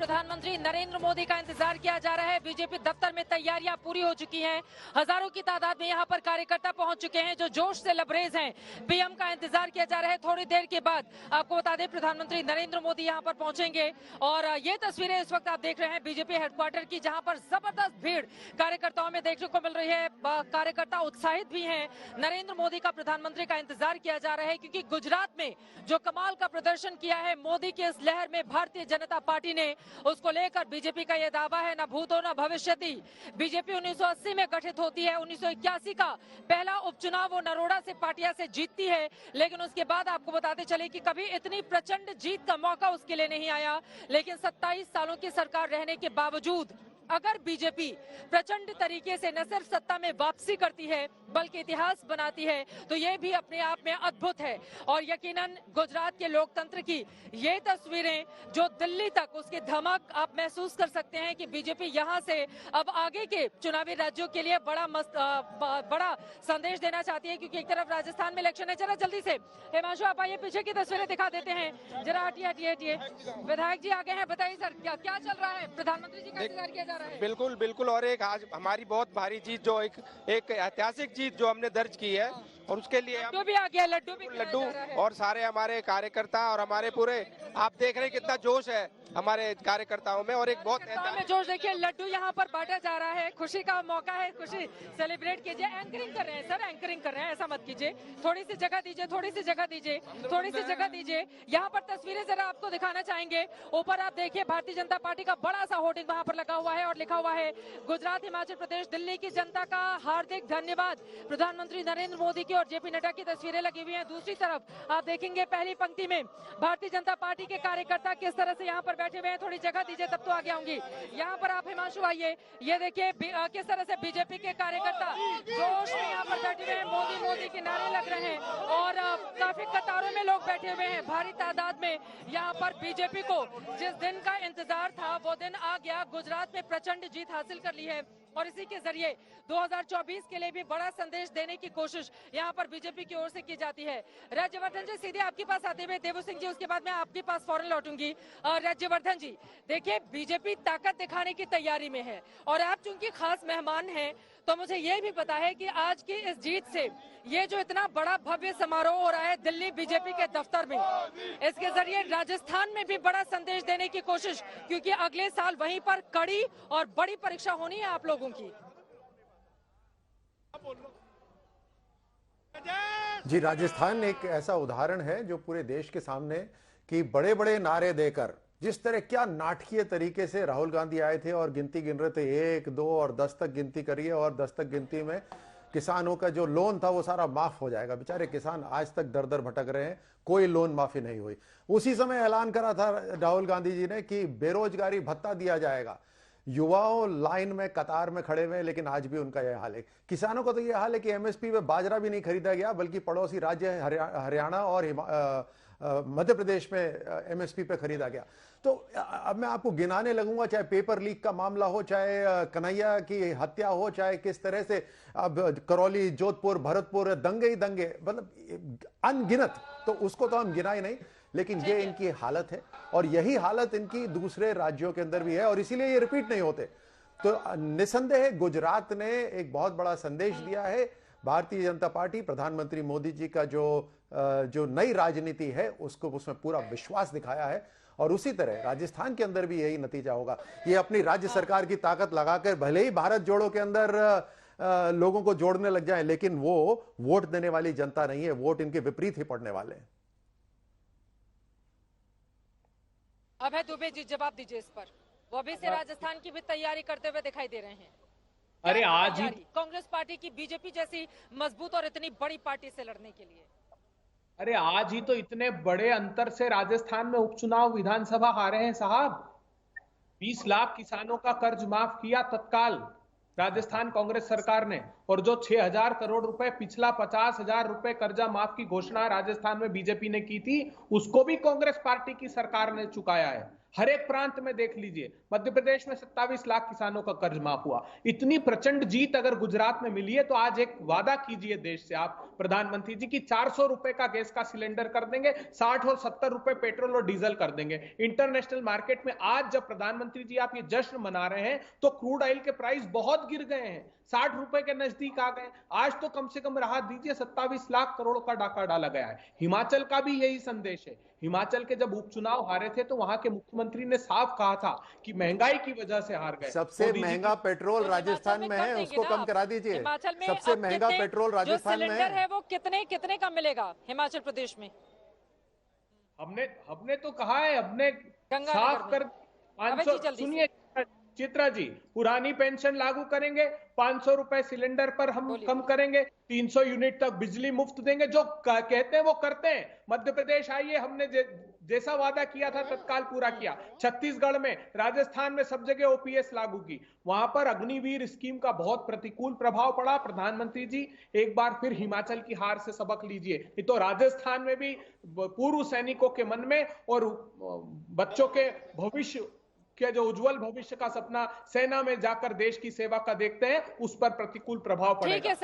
प्रधानमंत्री नरेंद्र मोदी का इंतजार किया जा रहा है। बीजेपी दफ्तर में तैयारियां पूरी हो चुकी हैं। हजारों की तादाद में यहां पर कार्यकर्ता पहुंच चुके हैं जो जोश से लबरेज हैं। पीएम का इंतजार किया जा रहा है। थोड़ी देर के बाद आपको बता दें प्रधानमंत्री नरेंद्र मोदी यहां पर पहुंचेंगे और ये तस्वीरें इस वक्त आप देख रहे हैं बीजेपी हेडक्वार्टर की, जहां पर जबरदस्त भीड़ कार्यकर्ताओं में देखने को मिल रही है। कार्यकर्ता उत्साहित भी हैं। नरेंद्र मोदी का प्रधानमंत्री का इंतजार किया जा रहा है क्योंकि गुजरात में जो कमाल का प्रदर्शन किया है मोदी की इस लहर में भारतीय जनता पार्टी ने, उसको लेकर बीजेपी का यह दावा है ना भूतो ना भविष्यति। बीजेपी 1980 में गठित होती है। 1981 का पहला उपचुनाव वो नरोड़ा से पाटिया से जीतती है, लेकिन उसके बाद आपको बताते चले कि कभी इतनी प्रचंड जीत का मौका उसके लिए नहीं आया। लेकिन 27 सालों की सरकार रहने के बावजूद अगर बीजेपी प्रचंड तरीके से न सिर्फ सत्ता में वापसी करती है बल्कि इतिहास बनाती है तो ये भी अपने आप में अद्भुत है। और यकीनन गुजरात के लोकतंत्र की ये तस्वीरें जो दिल्ली तक उसकी धमक आप महसूस कर सकते हैं कि बीजेपी यहां से अब आगे के चुनावी राज्यों के लिए बड़ा संदेश देना चाहती है, क्योंकि एक तरफ राजस्थान में इलेक्शन है। जरा जल्दी से हिमांशु आप आइए, पीछे की तस्वीरें दिखा देते हैं। जरा हटिए। विधायक जी आगे हैं, बताइए सर क्या चल रहा है? प्रधानमंत्री जी का इंतजार किया जा रहा है। बिल्कुल और एक आज हमारी बहुत भारी जीत, जो एक ऐतिहासिक जीत जो हमने दर्ज की है, और उसके लिए लड्डू भी आ गया, लड्डू और सारे हमारे कार्यकर्ता और हमारे पूरे, आप देख रहे हैं कितना जोश है हमारे कार्यकर्ताओं में। और एक बहुत में जोश देखिए, लड्डू यहाँ पर बांटा जा रहा है। खुशी का मौका है, खुशी सेलिब्रेट कीजिए। एंकरिंग कर रहे हैं सर, एंकरिंग कर रहे हैं, ऐसा मत कीजिए। थोड़ी सी जगह दीजिए। यहाँ पर तस्वीरें जरा आपको दिखाना चाहेंगे। ऊपर आप देखिए भारतीय जनता पार्टी का बड़ा सा होर्डिंग वहाँ पर लगा हुआ है और लिखा हुआ है गुजरात, हिमाचल प्रदेश, दिल्ली की जनता का हार्दिक धन्यवाद। प्रधानमंत्री नरेंद्र मोदी की और जेपी नड्डा की तस्वीरें लगी हुई हैं। दूसरी तरफ आप देखेंगे पहली पंक्ति में भारतीय जनता पार्टी के कार्यकर्ता किस तरह से यहाँ पर बैठे हुए हैं। थोड़ी जगह दीजिए तब तो आगे आऊंगी। यहाँ पर आप हिमांशु आइए, ये देखिए किस तरह से बीजेपी के कार्यकर्ता जोश में यहाँ पर बैठे हुए हैं। मोदी के नारे लग रहे हैं और काफी कतारों में लोग बैठे हुए हैं भारी तादाद में। यहाँ पर बीजेपी को जिस दिन का इंतजार था वो दिन आ गया। गुजरात में प्रचंड जीत हासिल कर ली है और इसी के जरिए 2024 के लिए भी बड़ा संदेश देने की कोशिश यहाँ पर बीजेपी की ओर से की जाती है। राज्यवर्धन जी सीधे आपके पास आते हुए, देवू सिंह जी उसके बाद मैं आपके पास फौरन लौटूंगी। राज्यवर्धन जी देखिए, बीजेपी ताकत दिखाने की तैयारी में है और आप चूंकि खास मेहमान हैं तो मुझे ये भी पता है कि आज की इस जीत से ये जो इतना बड़ा भव्य समारोह हो रहा है दिल्ली बीजेपी के दफ्तर में, इसके जरिए राजस्थान में भी बड़ा संदेश देने की कोशिश, क्योंकि अगले साल वहीं पर कड़ी और बड़ी परीक्षा होनी है आप लोगों की। जी, राजस्थान एक ऐसा उदाहरण है जो पूरे देश के सामने कि बड़े बड़े नारे देकर, जिस तरह क्या नाटकीय तरीके से राहुल गांधी आए थे और गिनती गिन रहे थे 1, 2 और 10 तक गिनती करिए, और 10 तक गिनती में किसानों का जो लोन था वो सारा माफ हो जाएगा। बेचारे किसान आज तक दर दर भटक रहे हैं, कोई लोन माफी नहीं हुई। उसी समय ऐलान करा था राहुल गांधी जी ने कि बेरोजगारी भत्ता दिया जाएगा। युवाओं लाइन में कतार में खड़े हुए, लेकिन आज भी उनका यह हाल है। किसानों का तो यह हाल है कि एमएसपी में बाजरा भी नहीं खरीदा गया, बल्कि पड़ोसी राज्य हरियाणा और मध्य प्रदेश में एमएसपी पे खरीदा गया। तो अब मैं आपको गिनाने लगूंगा, चाहे पेपर लीक का मामला हो, चाहे कन्हैया की हत्या हो, चाहे किस तरह से अब करौली, जोधपुर, भरतपुर दंगे ही दंगे, मतलब अनगिनत। तो उसको तो हम गिना ही नहीं, लेकिन ये इनकी हालत है और यही हालत इनकी दूसरे राज्यों के अंदर भी है और इसीलिए ये रिपीट नहीं होते। तो निसंदेह गुजरात ने एक बहुत बड़ा संदेश दिया है। भारतीय जनता पार्टी, प्रधानमंत्री मोदी जी का जो नई राजनीति है उसको, उसमें पूरा विश्वास दिखाया है और उसी तरह राजस्थान के अंदर भी यही नतीजा होगा। ये अपनी राज्य सरकार की ताकत लगाकर भले ही भारत जोड़ो के अंदर लोगों को जोड़ने लग जाएं, लेकिन वो वोट देने वाली जनता नहीं है, वोट इनके विपरीत ही पड़ने वाले हैं। अभय दुबे जी जवाब दीजिए इस पर। वो अभी से राजस्थान की भी तैयारी करते हुए दिखाई दे रहे हैं। अरे आज ही कांग्रेस पार्टी की बीजेपी जैसी मजबूत और इतनी बड़ी पार्टी से लड़ने के लिए, अरे आज ही तो इतने बड़े अंतर से राजस्थान में उपचुनाव विधानसभा हारे हैं साहब। 20 लाख किसानों का कर्ज माफ किया तत्काल राजस्थान कांग्रेस सरकार ने, और जो 6000 करोड़ रुपए पिछला 50,000 रुपए कर्जा माफ की घोषणा राजस्थान में बीजेपी ने की थी, उसको भी कांग्रेस पार्टी की सरकार ने चुकाया है। हर एक प्रांत में देख लीजिए, मध्य प्रदेश में 27 लाख किसानों का कर्ज माफ हुआ। इतनी प्रचंड जीत अगर गुजरात में मिली है तो आज एक वादा कीजिए देश से आप प्रधानमंत्री जी की 400 रुपए का गैस का सिलेंडर कर देंगे, 60 और 70 रुपए पेट्रोल और डीजल कर देंगे। इंटरनेशनल मार्केट में आज जब प्रधानमंत्री जी आप ये जश्न मना रहे हैं तो क्रूड ऑयल के प्राइस बहुत गिर गए हैं, 60 रुपए के नजदीक आ गए। आज तो कम से कम राहत दीजिए, 27 लाख करोड़ का डाका डाला गया है। हिमाचल का भी यही संदेश है। हिमाचल के जब उपचुनाव हारे थे तो वहां के मुख्यमंत्री ने साफ कहा था कि महंगाई की वजह से हार गए। सबसे महंगा पेट्रोल तो राजस्थान में है, उसको कम करा दीजिए। हिमाचल में सबसे अब महंगा कितने- पेट्रोल राजस्थान जो में सिलेंडर है वो कितने कितने का मिलेगा हिमाचल प्रदेश में? हमने तो कहा है, हमने गंगानगर साफ में। कर अबे जी 500। जल्दी से। सुनिए चित्रा जी, पुरानी पेंशन लागू करेंगे, 500 रुपए सिलेंडर पर हम बोलिए। कम करेंगे, 300 यूनिट तक बिजली मुफ्त देंगे। जो कहते हैं वो करते हैं। मध्य प्रदेश आइए, हमने जैसा वादा किया था तत्काल पूरा किया। छत्तीसगढ़ में, राजस्थान में सब जगह ओपीएस लागू की। वहां पर अग्निवीर स्कीम का बहुत प्रतिकूल प्रभाव पड़ा। प्रधानमंत्री जी एक बार फिर हिमाचल की हार से सबक लीजिए। ये तो राजस्थान में भी पूर्व सैनिकों के मन में और बच्चों के भविष्य के जो उज्जवल भविष्य का सपना सेना में जाकर देश की सेवा का देखते हैं, उस पर प्रतिकूल प्रभाव पड़ेगा। ठीक है सर।